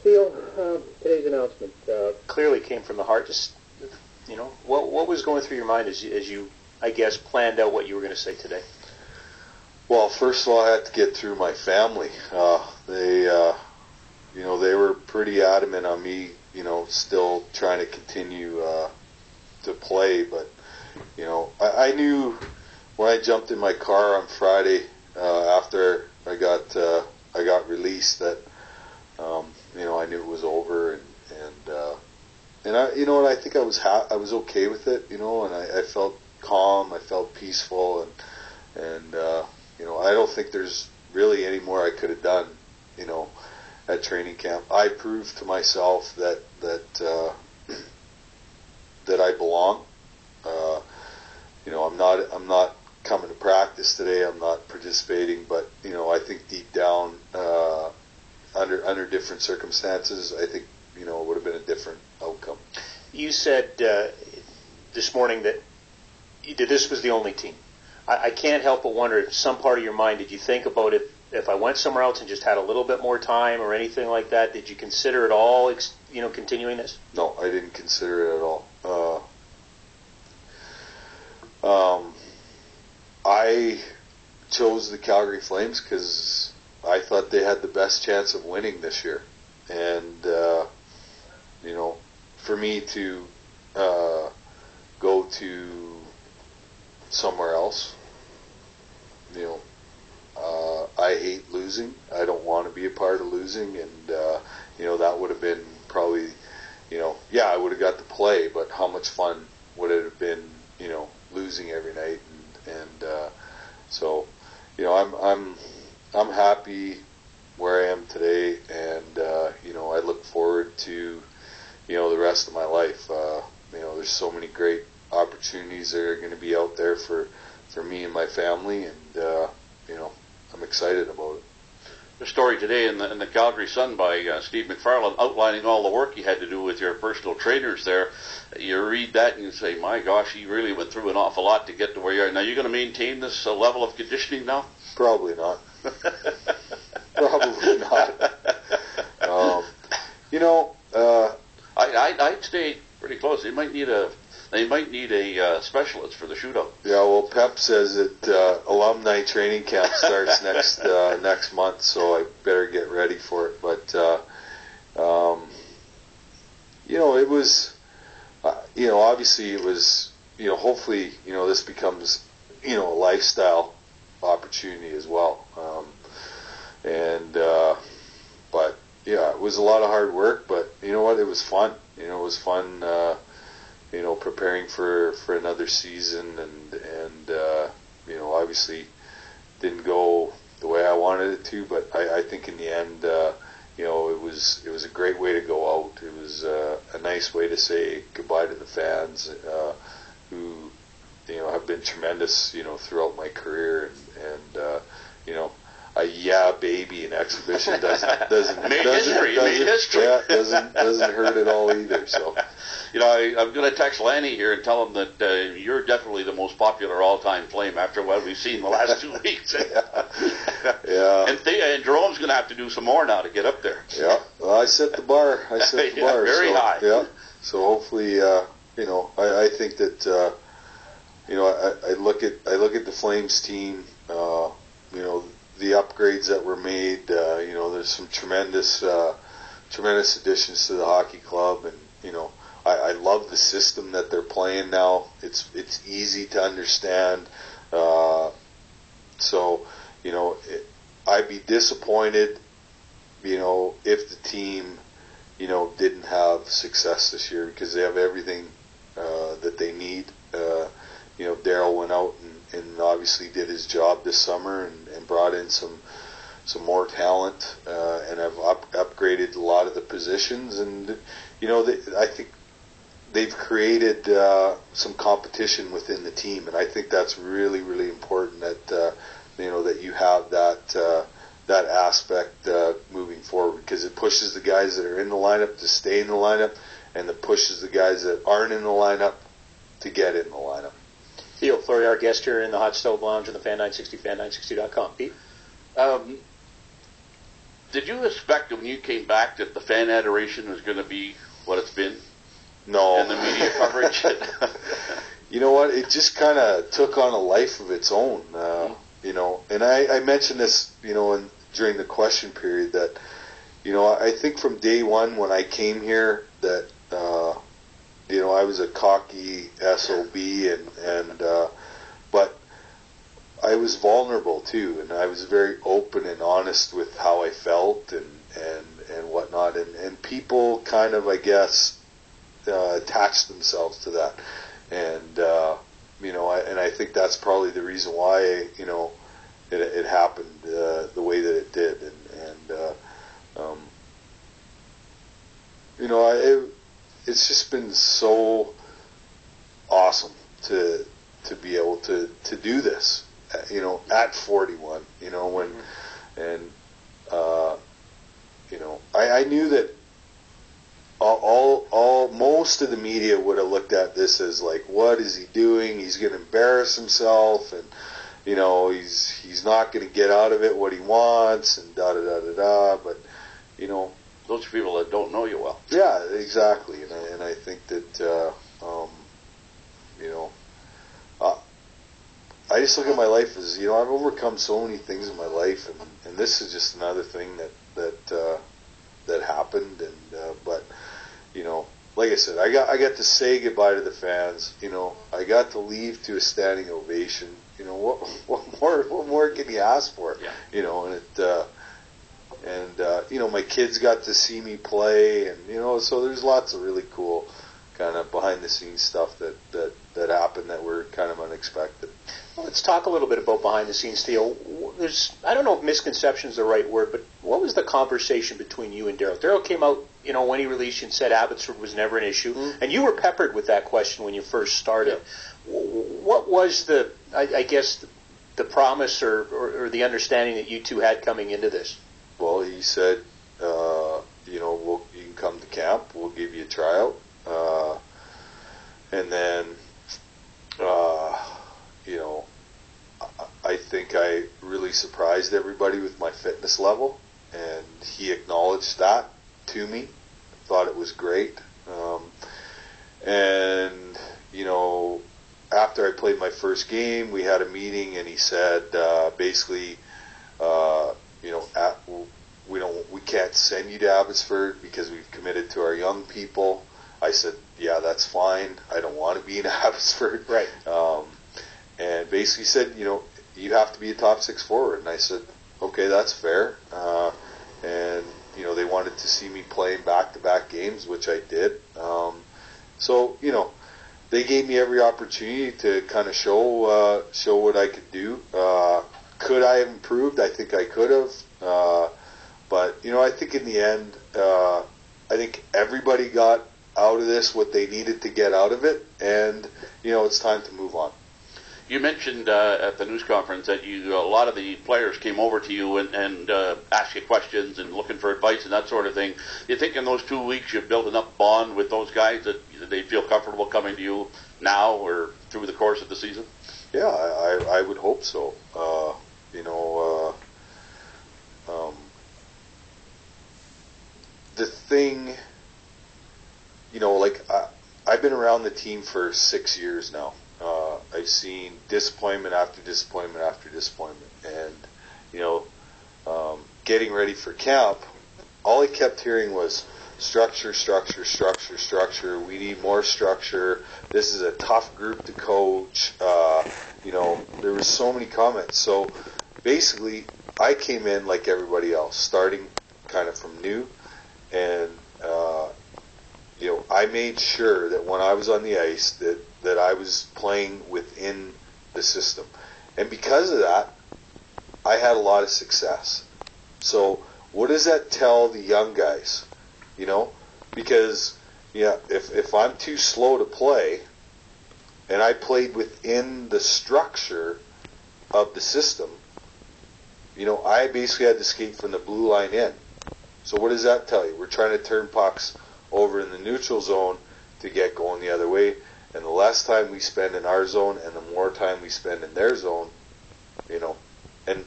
Theo, today's announcement clearly came from the heart. Just, what was going through your mind as you, I guess, planned out what you were going to say today? Well, first of all, I had to get through my family. They were pretty adamant on me, still trying to continue to play. But, I knew when I jumped in my car on Friday after I got released that, I knew it was over, and I think I was okay with it, and I felt calm, I felt peaceful, and I don't think there's really any more I could have done, at training camp. I proved to myself that I belong. I'm not coming to practice today. I'm not participating, but I think deep down, under different circumstances, I think it would have been a different outcome. You said this morning that this was the only team. I can't help but wonder, if some part of your mind, did you think about it? If I went somewhere else and just had a little bit more time or anything like that, did you consider at all, continuing this? No, I didn't consider it at all. I chose the Calgary Flames because I thought they had the best chance of winning this year. And, for me to go to somewhere else, I hate losing. I don't want to be a part of losing, and that would have been probably, I would have got to play, but how much fun would it have been, losing every night, and so I'm happy where I am today, and I look forward to the rest of my life. There's so many great opportunities that are going to be out there for me and my family, and I'm excited about it. The story today in the Calgary Sun by Steve McFarland outlining all the work you had to do with your personal trainers there. You read that and you say, my gosh, he really went through an awful lot to get to where you are. Now, you're going to maintain this level of conditioning now? Probably not. Probably not. I'd stay pretty close. They might need a specialist for the shootout. Yeah, well, Pep says that alumni training camp starts next month, so I better get ready for it. But it was, obviously it was, hopefully, this becomes, a lifestyle opportunity as well. But yeah, it was a lot of hard work, but you know what? It was fun. It was fun. Preparing for another season, and obviously didn't go the way I wanted it to, but I think in the end, it was a great way to go out. It was a nice way to say goodbye to the fans, who have been tremendous, throughout my career, and a baby in exhibition doesn't made history. Yeah, doesn't hurt at all either. So. I'm going to text Lanny here and tell him that you're definitely the most popular all-time Flame after what we've seen the last 2 weeks. Yeah. And Jerome's going to have to do some more now to get up there. Yeah. Well, I set the bar. Very high. Yeah. So hopefully, I think that I look at the Flames team. The upgrades that were made. There's some tremendous additions to the hockey club, and I love the system that they're playing now. It's easy to understand. I'd be disappointed, if the team, didn't have success this year, because they have everything that they need. Darryl went out and obviously did his job this summer and brought in some more talent, and have upgraded a lot of the positions, and I think they've created some competition within the team, and I think that's really, really important that that you have that aspect moving forward, because it pushes the guys that are in the lineup to stay in the lineup, and it pushes the guys that aren't in the lineup to get in the lineup. Theo Fleury, our guest here in the Hot Stove Lounge on the Fan 960, fan960.com. Pete? Did you expect when you came back that the fan adoration was going to be what it's been? No. And the media coverage? You know what? It just kind of took on a life of its own, you know. And I mentioned this, you know, during the question period that, you know, I think from day one when I came here that, you know, I was a cocky SOB but I was vulnerable too, and I was very open and honest with how I felt and whatnot, and people kind of, I guess, attached themselves to that, and you know, I think that's probably the reason why, you know, it happened the way that it did, and you know, it's just been so awesome to be able to do this, you know, at 41, you know, when, and, you know, I knew that most of the media would have looked at this as like, what is he doing? He's going to embarrass himself, and, you know, he's not going to get out of it what he wants, and da-da-da-da-da, but, you know. Those are people that don't know you well. Yeah, exactly, and I think that, you know, I just look at my life as, you know, I've overcome so many things in my life, and this is just another thing that happened, and but, you know, like I said, I got to say goodbye to the fans. You know, I got to leave to a standing ovation. You know, what more can you ask for? Yeah. You know, and you know, my kids got to see me play, and, you know, so there's lots of really cool kind of behind the scenes stuff that happened that were kind of unexpected. Well, let's talk a little bit about behind the scenes, Theo. I don't know if misconception is the right word, but what was the conversation between you and Daryl? Daryl came out, you know, when he released and said Abbotsford was never an issue, and you were peppered with that question when you first started. Yeah. What was I guess, the promise or the understanding that you two had coming into this? Well, he said, you know, you can come to camp, we'll give you a tryout, and then, you know, I think I really surprised everybody with my fitness level, and he acknowledged that to me, thought it was great, and, you know, after I played my first game, we had a meeting, and he said, basically, you know, we can't send you to Abbotsford because we've committed to our young people. I said, yeah, that's fine. I don't want to be in Abbotsford. Right. And basically said, you know, you have to be a top six forward. And I said, okay, that's fair. And, you know, they wanted to see me play in back-to-back games, which I did. So, you know, they gave me every opportunity to kind of show what I could do. Could I have improved? I think I could have. But, you know, I think in the end, I think everybody got out of this what they needed to get out of it, and, you know, it's time to move on. You mentioned at the news conference that a lot of the players came over to you and asked you questions and looking for advice and that sort of thing. Do you think in those 2 weeks you've built enough bond with those guys that they feel comfortable coming to you now or through the course of the season? Yeah, I would hope so. You know, the thing, you know, like I've been around the team for 6 years now. I've seen disappointment after disappointment after disappointment, and, you know, getting ready for camp, all I kept hearing was structure, structure, structure, structure. We need more structure. This is a tough group to coach. You know, there were so many comments. So basically, I came in like everybody else, starting kind of from new, and you know, I made sure that when I was on the ice that I was playing within the system. And because of that, I had a lot of success. So what does that tell the young guys? You know, because, yeah, if I'm too slow to play and I played within the structure of the system, you know, I basically had to skate from the blue line in. So what does that tell you? We're trying to turn pucks over in the neutral zone to get going the other way. And the less time we spend in our zone and the more time we spend in their zone, you know. And